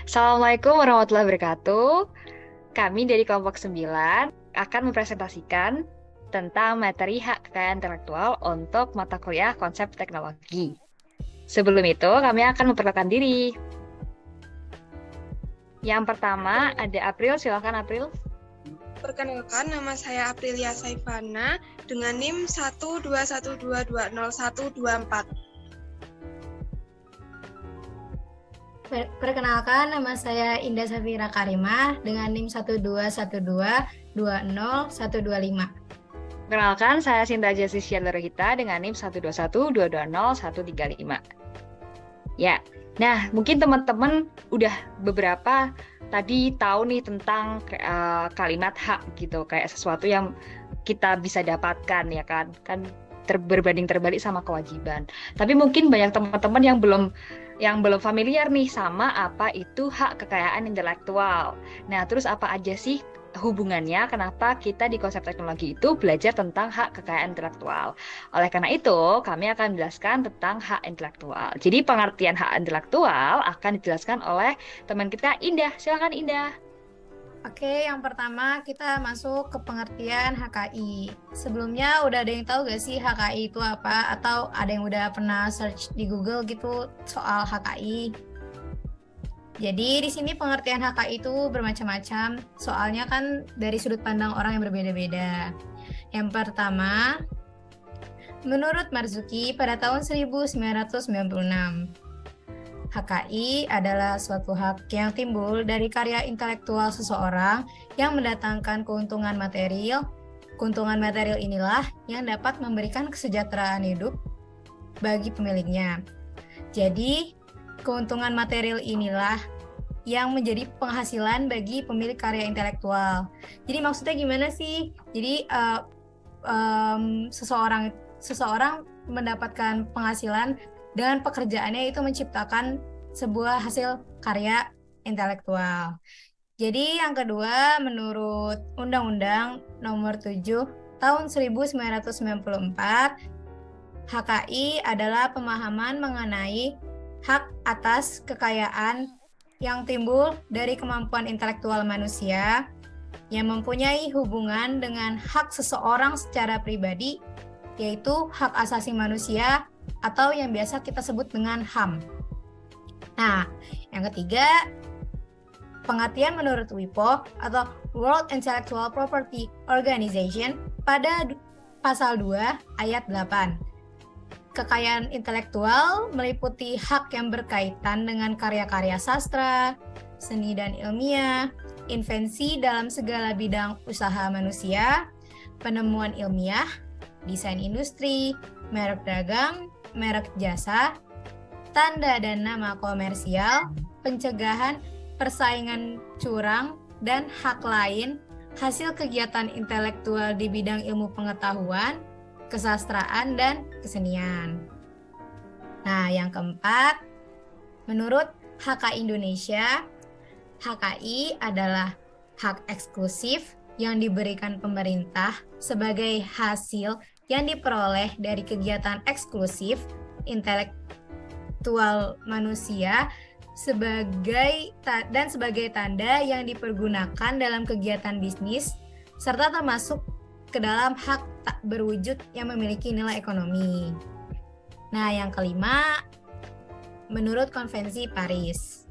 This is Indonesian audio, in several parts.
Assalamualaikum warahmatullahi wabarakatuh. Kami dari kelompok 9 akan mempresentasikan tentang materi hak kekayaan intelektual untuk mata kuliah konsep teknologi. Sebelum itu, kami akan memperkenalkan diri. Yang pertama ada April, silakan April. Perkenalkan, nama saya Aprilia Saifana dengan NIM 121220124. Perkenalkan, nama saya Indah Safira Karimah dengan NIM 12122020125. Perkenalkan, saya Sinta Jasisya Lerohita dengan NIM 121220135. Ya, nah mungkin teman-teman udah beberapa tadi tahu nih tentang kalimat hak gitu, kayak sesuatu yang kita bisa dapatkan ya kan berbanding terbalik sama kewajiban. Tapi mungkin banyak teman-teman yang belum familiar nih sama apa itu hak kekayaan intelektual. Nah, terus apa aja sih hubungannya kenapa kita di konsep teknologi itu belajar tentang hak kekayaan intelektual. Oleh karena itu, kami akan menjelaskan tentang hak intelektual. Jadi pengertian hak intelektual akan dijelaskan oleh teman kita Indah. Silakan Indah. Oke, yang pertama kita masuk ke pengertian HKI. Sebelumnya udah ada yang tahu gak sih HKI itu apa? Atau ada yang udah pernah search di Google gitu soal HKI? Jadi di sini pengertian HKI itu bermacam-macam, soalnya kan dari sudut pandang orang yang berbeda-beda. Yang pertama, menurut Marzuki pada tahun 1996, HKI adalah suatu hak yang timbul dari karya intelektual seseorang yang mendatangkan keuntungan material. Keuntungan material inilah yang dapat memberikan kesejahteraan hidup bagi pemiliknya. Jadi, keuntungan material inilah yang menjadi penghasilan bagi pemilik karya intelektual. Jadi maksudnya gimana sih? Jadi seseorang mendapatkan penghasilan dengan pekerjaannya itu menciptakan sebuah hasil karya intelektual. Jadi yang kedua, menurut Undang-Undang Nomor 7 Tahun 1994, HKI adalah pemahaman mengenai hak atas kekayaan yang timbul dari kemampuan intelektual manusia yang mempunyai hubungan dengan hak seseorang secara pribadi, yaitu hak asasi manusia atau yang biasa kita sebut dengan HAM. Nah, yang ketiga, pengertian menurut WIPO atau World Intellectual Property Organization pada pasal 2 ayat 8. Kekayaan intelektual meliputi hak yang berkaitan dengan karya-karya sastra, seni dan ilmiah, invensi dalam segala bidang usaha manusia, penemuan ilmiah, desain industri, merek dagang, merek jasa, tanda dan nama komersial, pencegahan persaingan curang, dan hak lain hasil kegiatan intelektual di bidang ilmu pengetahuan, kesastraan, dan kesenian. Nah, yang keempat, menurut HKI Indonesia, HKI adalah hak eksklusif yang diberikan pemerintah sebagai hasil yang diperoleh dari kegiatan eksklusif intelektual manusia sebagai tanda yang dipergunakan dalam kegiatan bisnis serta termasuk ke dalam hak tak berwujud yang memiliki nilai ekonomi. Nah, yang kelima, menurut Konvensi Paris,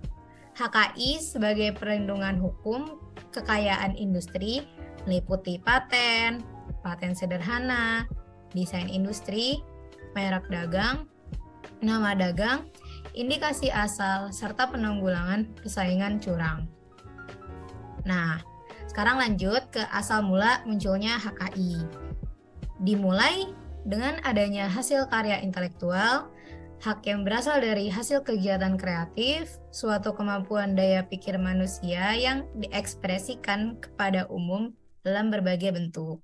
HKI sebagai perlindungan hukum kekayaan industri meliputi paten, paten sederhana, desain industri, merek dagang, nama dagang, indikasi asal, serta penanggulangan persaingan curang. Nah, sekarang lanjut ke asal mula munculnya HKI. Dimulai dengan adanya hasil karya intelektual, hak yang berasal dari hasil kegiatan kreatif, suatu kemampuan daya pikir manusia yang diekspresikan kepada umum dalam berbagai bentuk,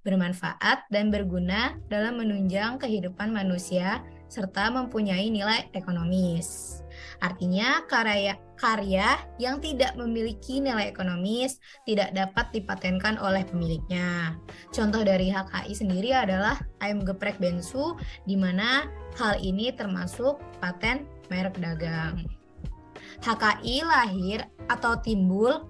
bermanfaat dan berguna dalam menunjang kehidupan manusia, serta mempunyai nilai ekonomis. Artinya karya yang tidak memiliki nilai ekonomis tidak dapat dipatenkan oleh pemiliknya. Contoh dari HKI sendiri adalah ayam geprek Bensu, di mana hal ini termasuk paten merek dagang. HKI lahir atau timbul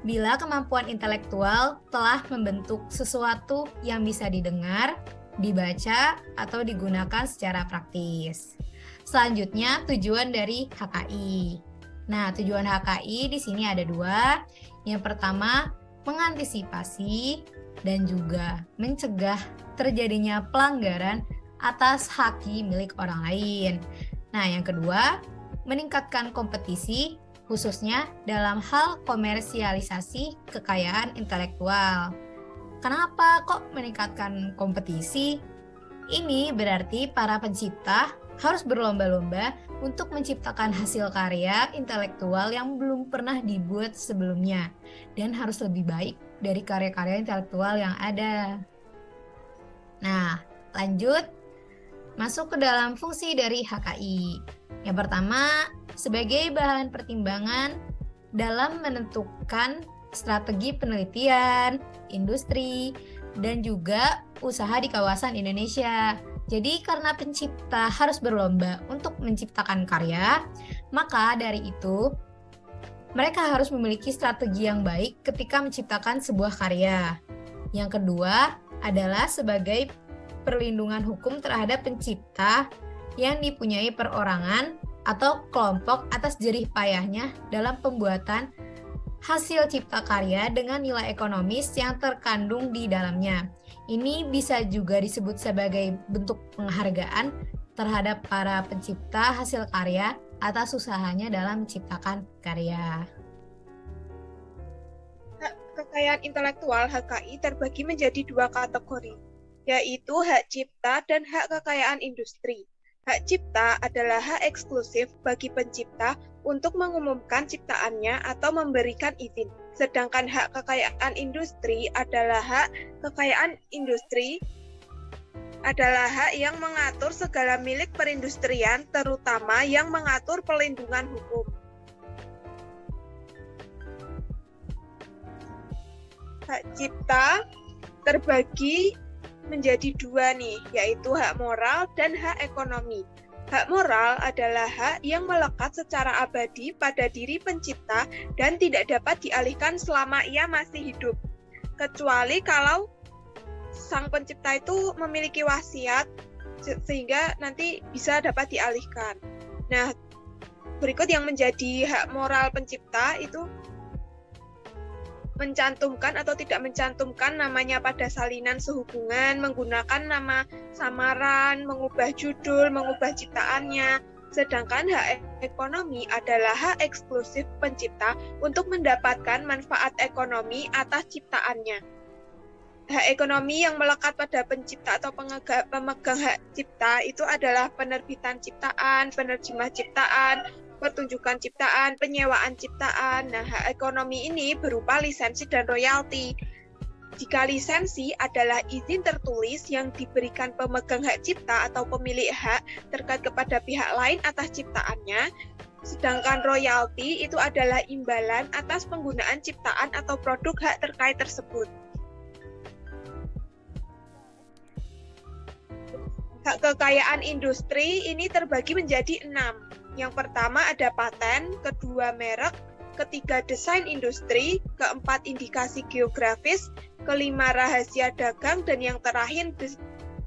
bila kemampuan intelektual telah membentuk sesuatu yang bisa didengar, dibaca, atau digunakan secara praktis. Selanjutnya, tujuan dari HKI. Nah, tujuan HKI di sini ada 2. Yang pertama, mengantisipasi dan juga mencegah terjadinya pelanggaran atas haki milik orang lain. Nah, yang kedua, meningkatkan kompetisi khususnya dalam hal komersialisasi kekayaan intelektual. Kenapa kok meningkatkan kompetisi? Ini berarti para pencipta harus berlomba-lomba untuk menciptakan hasil karya intelektual yang belum pernah dibuat sebelumnya dan harus lebih baik dari karya-karya intelektual yang ada. Nah, lanjut masuk ke dalam fungsi dari HKI. Yang pertama, sebagai bahan pertimbangan dalam menentukan strategi penelitian, industri, dan juga usaha di kawasan Indonesia. Jadi karena pencipta harus berlomba untuk menciptakan karya, maka dari itu mereka harus memiliki strategi yang baik ketika menciptakan sebuah karya. Yang kedua adalah sebagai perlindungan hukum terhadap pencipta yang dipunyai perorangan atau kelompok atas jerih payahnya dalam pembuatan hasil cipta karya dengan nilai ekonomis yang terkandung di dalamnya. Ini bisa juga disebut sebagai bentuk penghargaan terhadap para pencipta hasil karya atas usahanya dalam menciptakan karya. Hak kekayaan intelektual HKI terbagi menjadi 2 kategori, yaitu hak cipta dan hak kekayaan industri. Hak cipta adalah hak eksklusif bagi pencipta untuk mengumumkan ciptaannya atau memberikan izin. Sedangkan hak kekayaan industri adalah hak kekayaan industri adalah hak yang mengatur segala milik perindustrian, terutama yang mengatur perlindungan hukum. Hak cipta terbagi menjadi 2 nih, yaitu hak moral dan hak ekonomi. Hak moral adalah hak yang melekat secara abadi pada diri pencipta dan tidak dapat dialihkan selama ia masih hidup, kecuali kalau sang pencipta itu memiliki wasiat sehingga nanti bisa dapat dialihkan. Nah, berikut yang menjadi hak moral pencipta itu mencantumkan atau tidak mencantumkan namanya pada salinan sehubungan, menggunakan nama samaran, mengubah judul, mengubah ciptaannya. Sedangkan hak ekonomi adalah hak eksklusif pencipta untuk mendapatkan manfaat ekonomi atas ciptaannya. Hak ekonomi yang melekat pada pencipta atau pemegang hak cipta itu adalah penerbitan ciptaan, penerjemah ciptaan, pertunjukan ciptaan, penyewaan ciptaan. Nah, hak ekonomi ini berupa lisensi dan royalti. Jika lisensi adalah izin tertulis yang diberikan pemegang hak cipta atau pemilik hak terkait kepada pihak lain atas ciptaannya, sedangkan royalti itu adalah imbalan atas penggunaan ciptaan atau produk hak terkait tersebut. Hak kekayaan industri ini terbagi menjadi 6. Yang pertama ada paten, kedua merek, ketiga desain industri, keempat indikasi geografis, kelima rahasia dagang, dan yang terakhir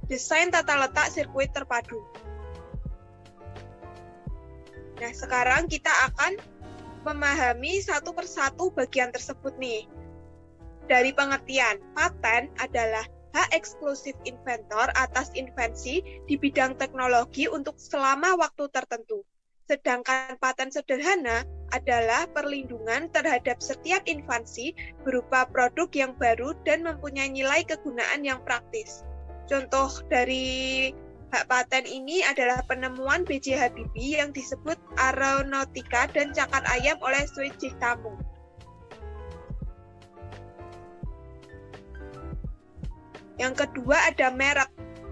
desain tata letak sirkuit terpadu. Nah, sekarang kita akan memahami satu persatu bagian tersebut nih. Dari pengertian, paten adalah hak eksklusif inventor atas invensi di bidang teknologi untuk selama waktu tertentu. Sedangkan paten sederhana adalah perlindungan terhadap setiap invensi berupa produk yang baru dan mempunyai nilai kegunaan yang praktis. Contoh dari hak paten ini adalah penemuan B.J. Habibie yang disebut aeronautika dan cakar ayam oleh Sweet Tamu. Yang kedua ada merek.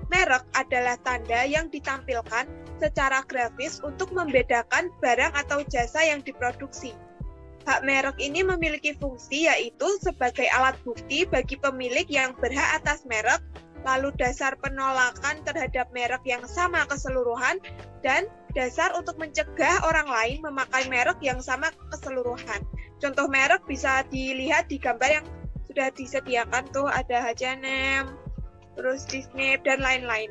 Merek adalah tanda yang ditampilkan secara grafis untuk membedakan barang atau jasa yang diproduksi. Hak merek ini memiliki fungsi yaitu sebagai alat bukti bagi pemilik yang berhak atas merek, lalu dasar penolakan terhadap merek yang sama keseluruhan, dan dasar untuk mencegah orang lain memakai merek yang sama keseluruhan. Contoh merek bisa dilihat di gambar yang sudah disediakan tuh, ada H&M, terus Disney, dan lain-lain.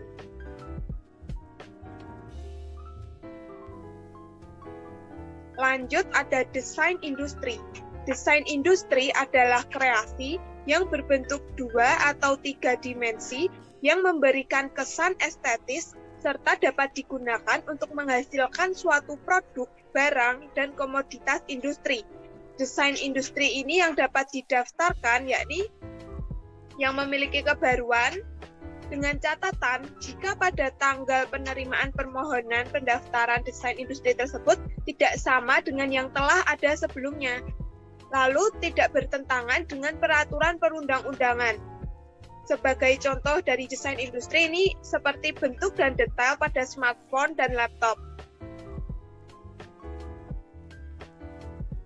Lanjut ada desain industri. Desain industri adalah kreasi yang berbentuk 2 atau 3 dimensi yang memberikan kesan estetis serta dapat digunakan untuk menghasilkan suatu produk, barang, dan komoditas industri. Desain industri ini yang dapat didaftarkan yakni yang memiliki kebaruan dengan catatan jika pada tanggal penerimaan permohonan pendaftaran desain industri tersebut tidak sama dengan yang telah ada sebelumnya, lalu tidak bertentangan dengan peraturan perundang-undangan. Sebagai contoh dari desain industri ini seperti bentuk dan detail pada smartphone dan laptop.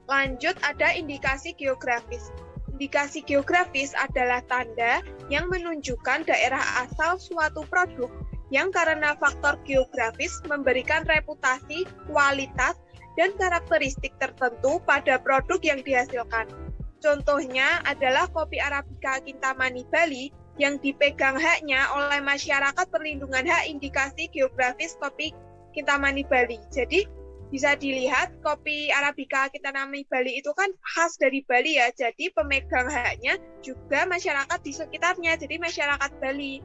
Lanjut ada indikasi geografis. Indikasi geografis adalah tanda yang menunjukkan daerah asal suatu produk yang karena faktor geografis memberikan reputasi, kualitas, dan karakteristik tertentu pada produk yang dihasilkan. Contohnya adalah kopi Arabica Kintamani Bali yang dipegang haknya oleh masyarakat perlindungan hak indikasi geografis kopi Kintamani Bali. Jadi bisa dilihat kopi Arabica Kintamani Bali itu kan khas dari Bali ya. Jadi pemegang haknya juga masyarakat di sekitarnya. Jadi masyarakat Bali.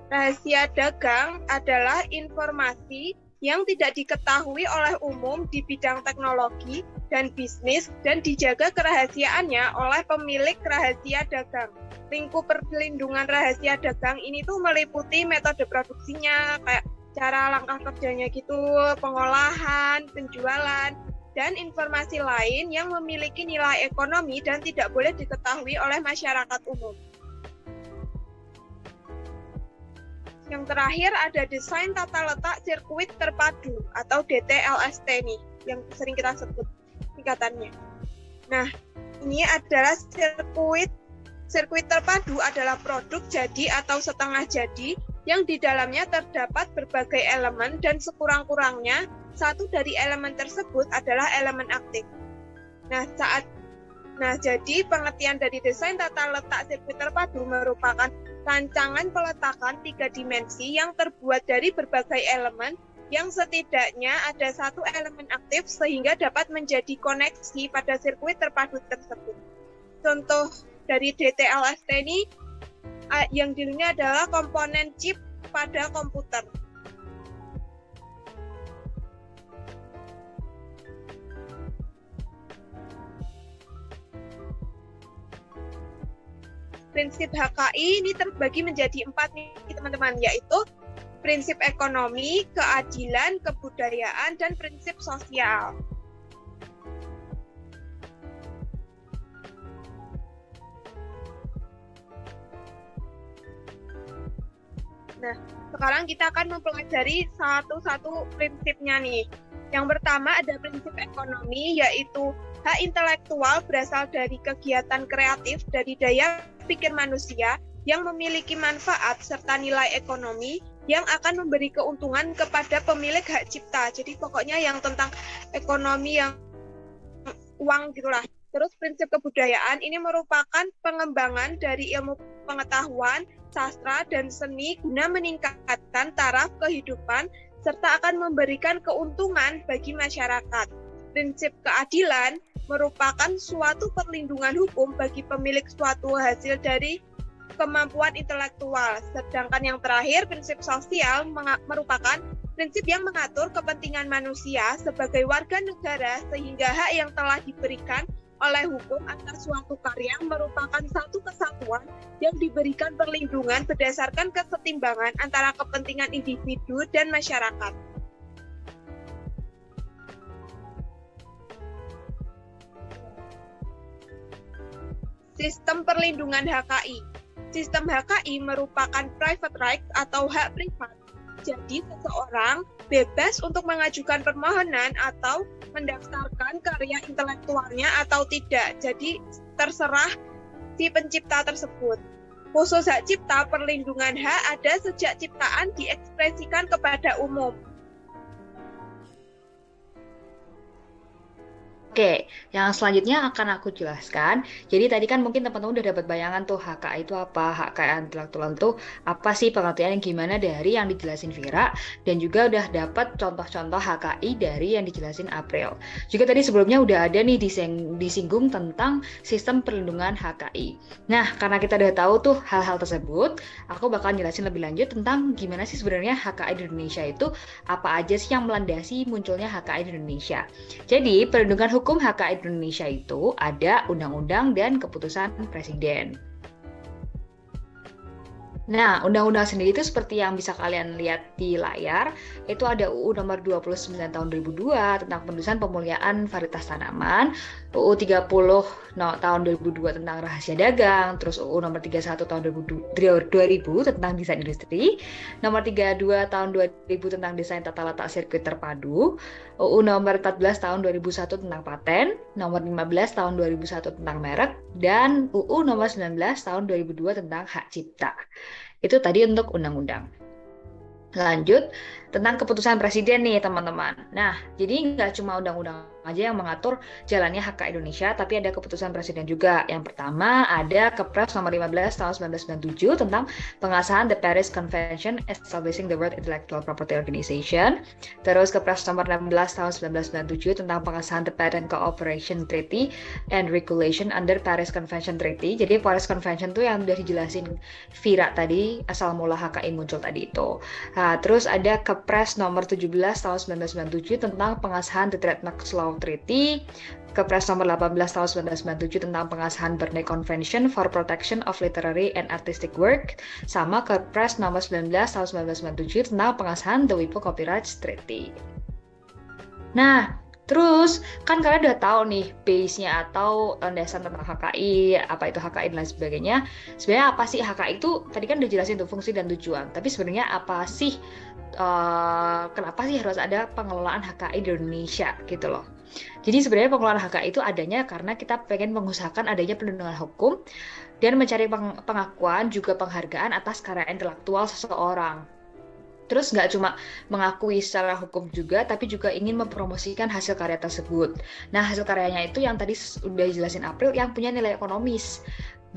Rahasia dagang adalah informasi yang tidak diketahui oleh umum di bidang teknologi dan bisnis dan dijaga kerahasiaannya oleh pemilik rahasia dagang. Lingkup perlindungan rahasia dagang ini tuh meliputi metode produksinya, kayak cara langkah kerjanya gitu, pengolahan, penjualan, dan informasi lain yang memiliki nilai ekonomi dan tidak boleh diketahui oleh masyarakat umum. Yang terakhir ada desain tata letak sirkuit terpadu atau DTLST nih, yang sering kita sebut singkatannya. Nah, ini adalah sirkuit terpadu adalah produk jadi atau setengah jadi yang di dalamnya terdapat berbagai elemen dan sekurang-kurangnya satu dari elemen tersebut adalah elemen aktif. Nah, jadi pengertian dari desain tata letak sirkuit terpadu merupakan rancangan peletakan 3 dimensi yang terbuat dari berbagai elemen yang setidaknya ada satu elemen aktif sehingga dapat menjadi koneksi pada sirkuit terpadu tersebut. Contoh dari DTLST ini yang dulunya adalah komponen chip pada komputer. Prinsip HKI ini terbagi menjadi 4 nih teman-teman, yaitu prinsip ekonomi, keadilan, kebudayaan, dan prinsip sosial. Nah, sekarang kita akan mempelajari satu-satu prinsipnya nih. Yang pertama ada prinsip ekonomi, yaitu hak intelektual berasal dari kegiatan kreatif dari daya pikir manusia yang memiliki manfaat serta nilai ekonomi yang akan memberi keuntungan kepada pemilik hak cipta. Jadi pokoknya yang tentang ekonomi, yang uang gitulah. Terus prinsip kebudayaan ini merupakan pengembangan dari ilmu pengetahuan, sastra, dan seni guna meningkatkan taraf kehidupan serta akan memberikan keuntungan bagi masyarakat. Prinsip keadilan merupakan suatu perlindungan hukum bagi pemilik suatu hasil dari kemampuan intelektual. Sedangkan yang terakhir, prinsip sosial merupakan prinsip yang mengatur kepentingan manusia sebagai warga negara sehingga hak yang telah diberikan oleh hukum atas suatu karya merupakan satu kesatuan yang diberikan perlindungan berdasarkan kesetimbangan antara kepentingan individu dan masyarakat. Sistem perlindungan HKI. Sistem HKI merupakan private right atau hak privat. Jadi seseorang bebas untuk mengajukan permohonan atau mendaftarkan karya intelektualnya atau tidak. Jadi terserah si pencipta tersebut. Khusus hak cipta, perlindungan hak ada sejak ciptaan diekspresikan kepada umum. Oke, yang selanjutnya akan aku jelaskan. Jadi tadi kan mungkin teman-teman udah dapat bayangan tuh HKI itu apa, hak kekayaan intelektual itu apa sih pengertian yang gimana dari yang dijelasin Vira, dan juga udah dapat contoh-contoh HKI dari yang dijelasin April. Juga tadi sebelumnya udah ada nih disinggung tentang sistem perlindungan HKI. Nah, karena kita udah tahu tuh hal-hal tersebut, aku bakal jelasin lebih lanjut tentang gimana sih sebenarnya HKI di Indonesia itu, apa aja sih yang melandasi munculnya HKI di Indonesia. Jadi, perlindungan hukum HKI di Indonesia itu ada undang-undang dan keputusan presiden. Nah, undang-undang sendiri itu seperti yang bisa kalian lihat di layar, itu ada UU nomor 29 tahun 2002 tentang pendudukan pemuliaan varietas tanaman, UU 30 tahun 2002 tentang rahasia dagang, terus UU nomor 31 tahun 2000 tentang desain industri, nomor 32 tahun 2000 tentang desain tata letak sirkuit terpadu, UU nomor 14 tahun 2001 tentang paten, nomor 15 tahun 2001 tentang merek, dan UU nomor 19 tahun 2002 tentang hak cipta. Itu tadi untuk undang-undang. Lanjut, tentang keputusan presiden nih teman-teman. Nah, jadi nggak cuma undang-undang aja yang mengatur jalannya HKI Indonesia, tapi ada keputusan presiden juga. Yang pertama ada Kepres nomor 15 tahun 1997 tentang pengesahan The Paris Convention Establishing the World Intellectual Property Organization. Terus Kepres nomor 16 tahun 1997 tentang pengesahan The Patent Cooperation Treaty and Regulation under Paris Convention Treaty. Jadi Paris Convention itu yang udah dijelasin Vira tadi, asal mula HKI muncul tadi itu. Nah, terus ada Kepres nomor 17 tahun 1997 tentang pengesahan The Trademark Law Treaty, Kepres nomor 18 tahun 1997 tentang pengesahan Berne Convention for Protection of Literary and Artistic Work, sama Kepres nomor 19 tahun 1997 tentang pengesahan The WIPO Copyright Treaty. Nah, terus kan kalian udah tahu nih base-nya atau landasan tentang HKI, apa itu HKI dan lain sebagainya. Sebenarnya apa sih HKI itu? Tadi kan udah jelasin tuh fungsi dan tujuan. Tapi sebenarnya apa sih? Kenapa sih harus ada pengelolaan HKI di Indonesia gitu loh? Jadi sebenarnya pengelolaan HKI itu adanya karena kita pengen mengusahakan adanya perlindungan hukum dan mencari pengakuan juga penghargaan atas karya intelektual seseorang. Terus nggak cuma mengakui secara hukum juga, tapi juga ingin mempromosikan hasil karya tersebut. Nah, hasil karyanya itu yang tadi udah jelasin April, yang punya nilai ekonomis,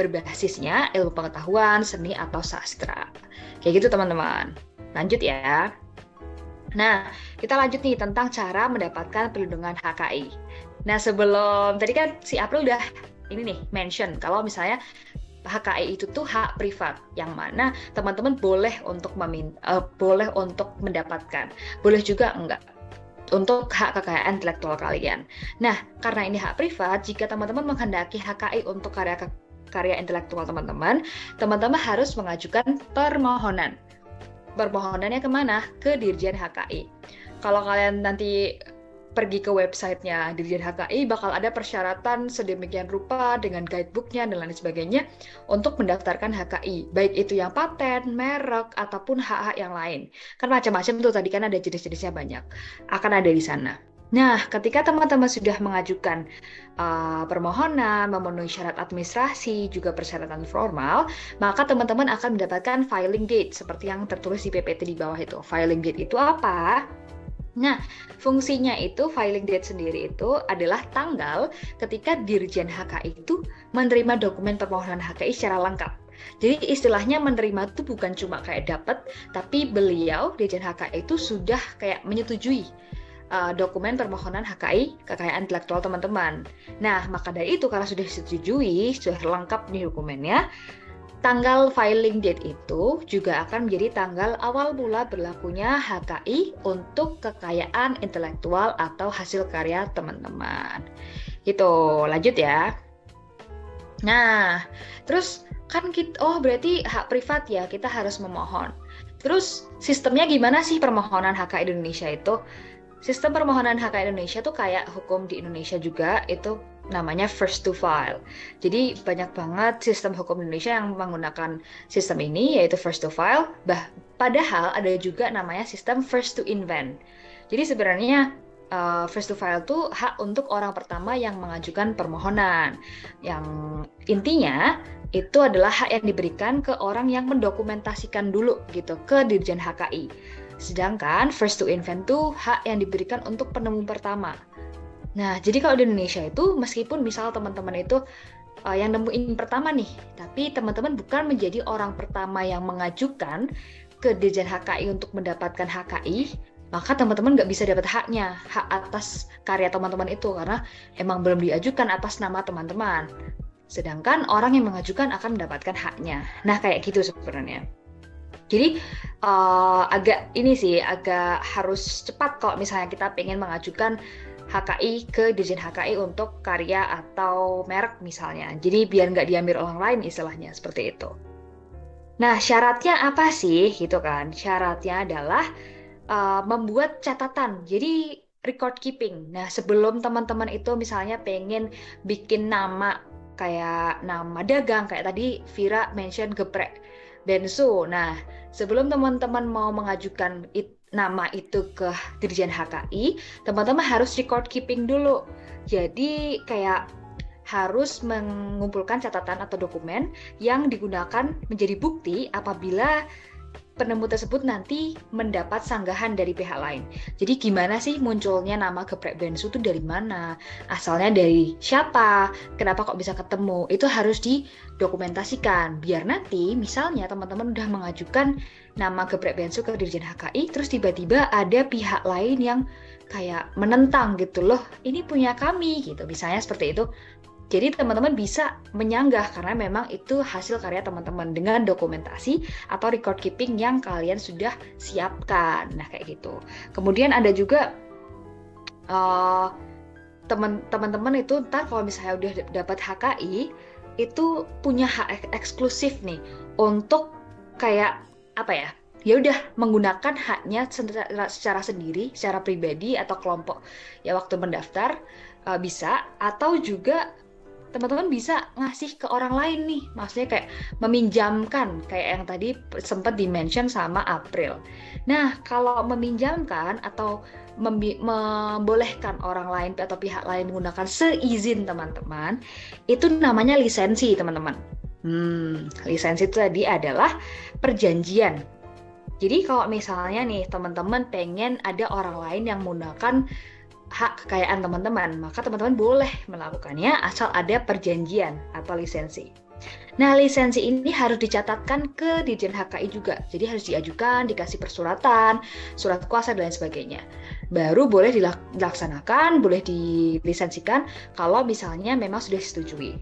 berbasisnya ilmu pengetahuan, seni, atau sastra. Kayak gitu teman-teman. Lanjut ya. Nah, kita lanjut nih tentang cara mendapatkan perlindungan HKI. Nah, sebelum, tadi kan si April udah ini nih, mention, kalau misalnya HKI itu tuh hak privat yang mana teman-teman boleh untuk boleh untuk mendapatkan, boleh juga enggak untuk hak kekayaan intelektual kalian. Nah, karena ini hak privat, jika teman-teman menghendaki HKI untuk karya intelektual teman-teman harus mengajukan permohonan. Permohonannya kemana? Ke Dirjen HKI. Kalau kalian nanti pergi ke websitenya Dirjen HKI, bakal ada persyaratan sedemikian rupa dengan guidebooknya dan lain sebagainya untuk mendaftarkan HKI, baik itu yang paten, merek, ataupun hak-hak yang lain. Kan macam-macam tuh, tadi kan ada jenis-jenisnya banyak. Akan ada di sana. Nah, ketika teman-teman sudah mengajukan permohonan, memenuhi syarat administrasi, juga persyaratan formal, maka teman-teman akan mendapatkan filing date, seperti yang tertulis di PPT di bawah itu. Filing date itu apa? Nah, fungsinya itu, filing date sendiri itu adalah tanggal ketika Dirjen HKI itu menerima dokumen permohonan HKI secara lengkap. Jadi istilahnya menerima itu bukan cuma kayak dapat, tapi beliau, Dirjen HKI itu sudah kayak menyetujui dokumen permohonan HKI, kekayaan intelektual teman-teman. Nah, maka dari itu, karena sudah disetujui, sudah lengkap nih dokumennya, tanggal filing date itu juga akan menjadi tanggal awal mula berlakunya HKI untuk kekayaan intelektual atau hasil karya teman-teman. Gitu, lanjut ya. Nah, terus kan berarti hak privat ya, kita harus memohon. Terus sistemnya gimana sih permohonan HKI di Indonesia itu? Sistem permohonan HKI Indonesia tuh kayak hukum di Indonesia juga, itu namanya first to file. Jadi banyak banget sistem hukum Indonesia yang menggunakan sistem ini, yaitu first to file. Padahal ada juga namanya sistem first to invent. Jadi sebenarnya first to file itu hak untuk orang pertama yang mengajukan permohonan. Yang intinya itu adalah hak yang diberikan ke orang yang mendokumentasikan dulu gitu ke Dirjen HKI. Sedangkan first to invent itu hak yang diberikan untuk penemu pertama. Nah, jadi kalau di Indonesia itu meskipun misal teman-teman itu yang nemuin pertama nih, tapi teman-teman bukan menjadi orang pertama yang mengajukan ke Dirjen HKI untuk mendapatkan HKI, maka teman-teman nggak bisa dapat haknya, hak atas karya teman-teman itu, karena emang belum diajukan atas nama teman-teman. Sedangkan orang yang mengajukan akan mendapatkan haknya. Nah, kayak gitu sebenarnya. Jadi agak harus cepat kalau misalnya kita pengen mengajukan HKI ke Dirjen HKI untuk karya atau merek misalnya. Jadi biar nggak diambil orang lain istilahnya, seperti itu. Nah, syaratnya apa sih gitu kan? Syaratnya adalah membuat catatan, jadi record keeping. Nah, sebelum teman-teman itu misalnya pengen bikin nama kayak nama dagang, kayak tadi Vira mention geprek bensu. Nah, sebelum teman-teman mau mengajukan nama itu ke Dirjen HKI, teman-teman harus record keeping dulu. Jadi kayak harus mengumpulkan catatan atau dokumen yang digunakan menjadi bukti apabila penemu tersebut nanti mendapat sanggahan dari pihak lain. Jadi gimana sih munculnya nama geprek bensu itu dari mana? Asalnya dari siapa? Kenapa kok bisa ketemu? Itu harus didokumentasikan. Biar nanti misalnya teman-teman udah mengajukan nama geprek bensu ke Dirjen HKI, terus tiba-tiba ada pihak lain yang kayak menentang gitu loh, ini punya kami gitu. Misalnya seperti itu. Jadi teman-teman bisa menyanggah karena memang itu hasil karya teman-teman dengan dokumentasi atau record keeping yang kalian sudah siapkan. Nah, kayak gitu. Kemudian ada juga teman-teman itu ntar kalau misalnya udah dapat HKI, itu punya hak eksklusif nih untuk kayak apa ya? Ya udah menggunakan haknya secara sendiri, secara pribadi atau kelompok. Ya waktu mendaftar bisa, atau juga teman-teman bisa ngasih ke orang lain nih, maksudnya kayak meminjamkan, kayak yang tadi sempat di-mention sama April. Nah, kalau meminjamkan atau membolehkan orang lain atau pihak lain menggunakan seizin teman-teman, itu namanya lisensi, teman-teman. Lisensi itu tadi adalah perjanjian. Jadi kalau misalnya nih teman-teman pengen ada orang lain yang menggunakan hak kekayaan teman-teman, maka teman-teman boleh melakukannya asal ada perjanjian atau lisensi. Nah, lisensi ini harus dicatatkan ke Dirjen HKI juga. Jadi harus diajukan, dikasih persuratan, surat kuasa, dan lain sebagainya. Baru boleh dilaksanakan, boleh dilisensikan kalau misalnya memang sudah disetujui.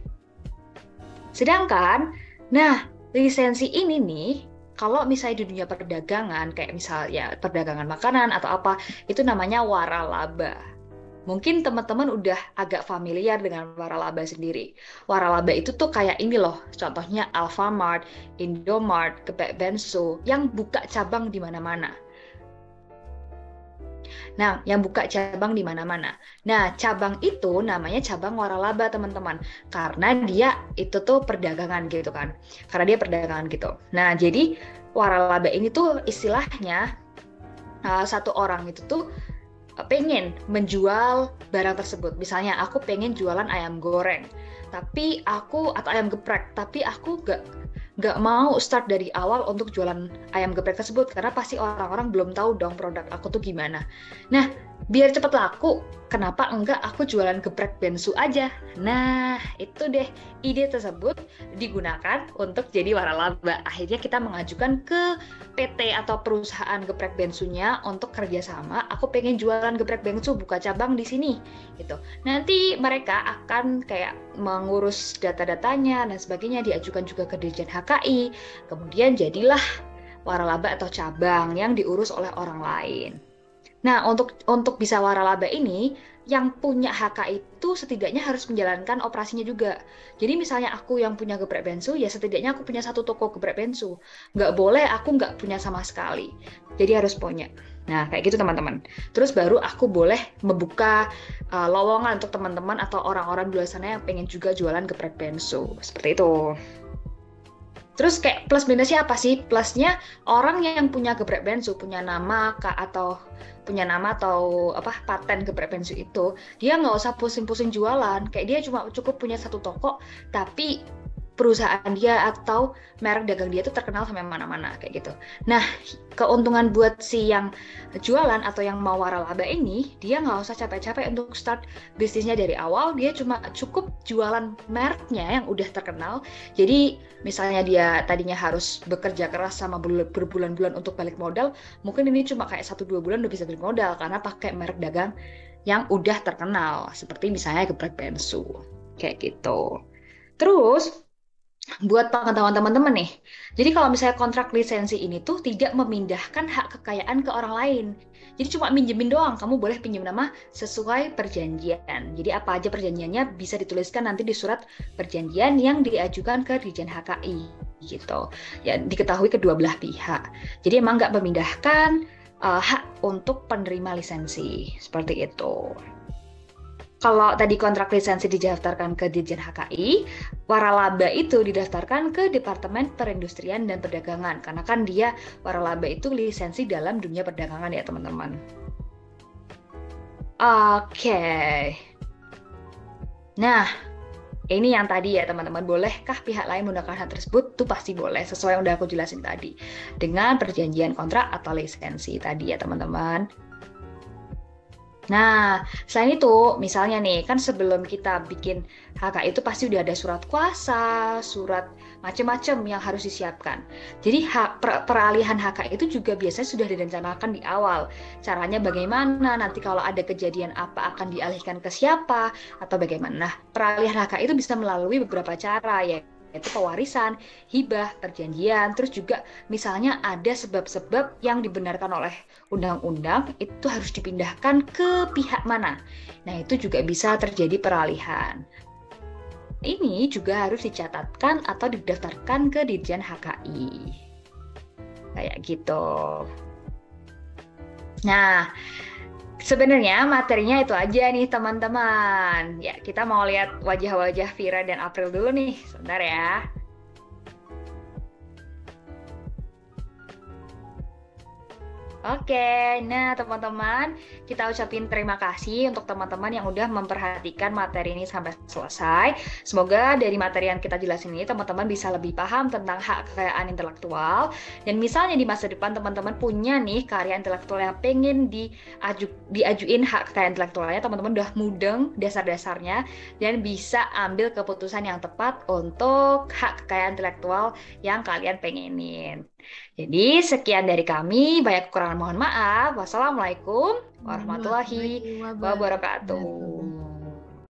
Sedangkan, nah, lisensi ini nih, kalau misalnya di dunia perdagangan, kayak misalnya perdagangan makanan atau apa, itu namanya waralaba. Mungkin teman-teman udah agak familiar dengan waralaba sendiri. Waralaba itu tuh kayak ini loh, contohnya Alfamart, Indomart, geprek bensu, yang buka cabang di mana-mana. Nah, yang buka cabang di mana-mana. Nah, cabang itu namanya cabang waralaba, teman-teman. Karena dia itu tuh perdagangan gitu kan. Karena dia perdagangan gitu. Nah, jadi waralaba ini tuh istilahnya satu orang itu tuh pengen menjual barang tersebut. Misalnya aku pengen jualan ayam goreng, atau ayam geprek, tapi aku nggak mau start dari awal untuk jualan ayam geprek tersebut karena pasti orang-orang belum tahu dong produk aku tuh gimana. Nah, biar cepet laku, kenapa enggak aku jualan geprek bensu aja? Nah, itu deh ide tersebut digunakan untuk jadi waralaba. Akhirnya kita mengajukan ke PT atau perusahaan geprek bensunya untuk kerjasama. Aku pengen jualan geprek bensu, buka cabang di sini, gitu. Nanti mereka akan kayak mengurus data-datanya dan sebagainya, diajukan juga ke Dirjen HKI. Kemudian jadilah waralaba atau cabang yang diurus oleh orang lain. Nah, untuk bisa waralaba ini, yang punya HKI itu setidaknya harus menjalankan operasinya juga. Jadi misalnya aku yang punya geprek bensu, ya setidaknya aku punya satu toko geprek bensu. Nggak boleh aku nggak punya sama sekali. Jadi harus punya. Nah, kayak gitu teman-teman. Terus baru aku boleh membuka lowongan untuk teman-teman atau orang-orang di luar sana yang pengen juga jualan geprek bensu. Seperti itu. Terus kayak plus minusnya apa sih? Plusnya orang yang punya geprek bensu, punya nama atau apa paten geprek bensu itu, dia nggak usah pusing-pusing jualan. Kayak dia cuma cukup punya satu toko, tapi perusahaan dia atau merek dagang dia tuh terkenal sampai mana-mana kayak gitu. Nah, keuntungan buat si yang jualan atau yang mau waralaba ini, dia nggak usah capek-capek untuk start bisnisnya dari awal, dia cuma cukup jualan mereknya yang udah terkenal. Jadi misalnya dia tadinya harus bekerja keras sama berbulan-bulan untuk balik modal, mungkin ini cuma kayak 1-2 bulan udah bisa balik modal karena pakai merek dagang yang udah terkenal, seperti misalnya geprek bensu kayak gitu. Terus buat pengetahuan teman-teman nih, jadi kalau misalnya kontrak lisensi ini tuh tidak memindahkan hak kekayaan ke orang lain. Jadi cuma minjemin doang, kamu boleh pinjam nama sesuai perjanjian. Jadi apa aja perjanjiannya bisa dituliskan nanti di surat perjanjian yang diajukan ke Ditjen HKI gitu. Ya diketahui kedua belah pihak. Jadi emang nggak memindahkan hak untuk penerima lisensi seperti itu. Kalau tadi kontrak lisensi didaftarkan ke Ditjen HKI, waralaba itu didaftarkan ke Departemen Perindustrian dan Perdagangan. Karena kan dia waralaba itu lisensi dalam dunia perdagangan ya teman-teman. Oke. Nah, ini yang tadi ya teman-teman. Bolehkah pihak lain menggunakan hak tersebut? Itu pasti boleh, sesuai yang udah aku jelasin tadi. Dengan perjanjian kontrak atau lisensi tadi ya teman-teman. Nah, selain itu, misalnya nih, kan sebelum kita bikin HK itu pasti udah ada surat kuasa, surat macam-macam yang harus disiapkan. Jadi peralihan HK itu juga biasanya sudah direncanakan di awal. Caranya bagaimana, nanti kalau ada kejadian apa akan dialihkan ke siapa, atau bagaimana. Nah, peralihan HK itu bisa melalui beberapa cara ya. Yaitu pewarisan, hibah, perjanjian, terus juga misalnya ada sebab-sebab yang dibenarkan oleh undang-undang itu harus dipindahkan ke pihak mana. Nah, itu juga bisa terjadi peralihan. Ini juga harus dicatatkan atau didaftarkan ke Ditjen HKI. Kayak gitu. Nah, sebenarnya materinya itu aja nih teman-teman. Ya, kita mau lihat wajah-wajah Vira dan April dulu nih. Sebentar ya. Oke, nah teman-teman, kita ucapin terima kasih untuk teman-teman yang udah memperhatikan materi ini sampai selesai. Semoga dari materi yang kita jelasin ini, teman-teman bisa lebih paham tentang hak kekayaan intelektual. Dan misalnya di masa depan teman-teman punya nih karya intelektual yang pengen diajuin hak kekayaan intelektualnya, teman-teman udah mudeng dasar-dasarnya dan bisa ambil keputusan yang tepat untuk hak kekayaan intelektual yang kalian pengenin. Jadi sekian dari kami, banyak kekurangan mohon maaf. Wassalamualaikum warahmatullahi wabarakatuh.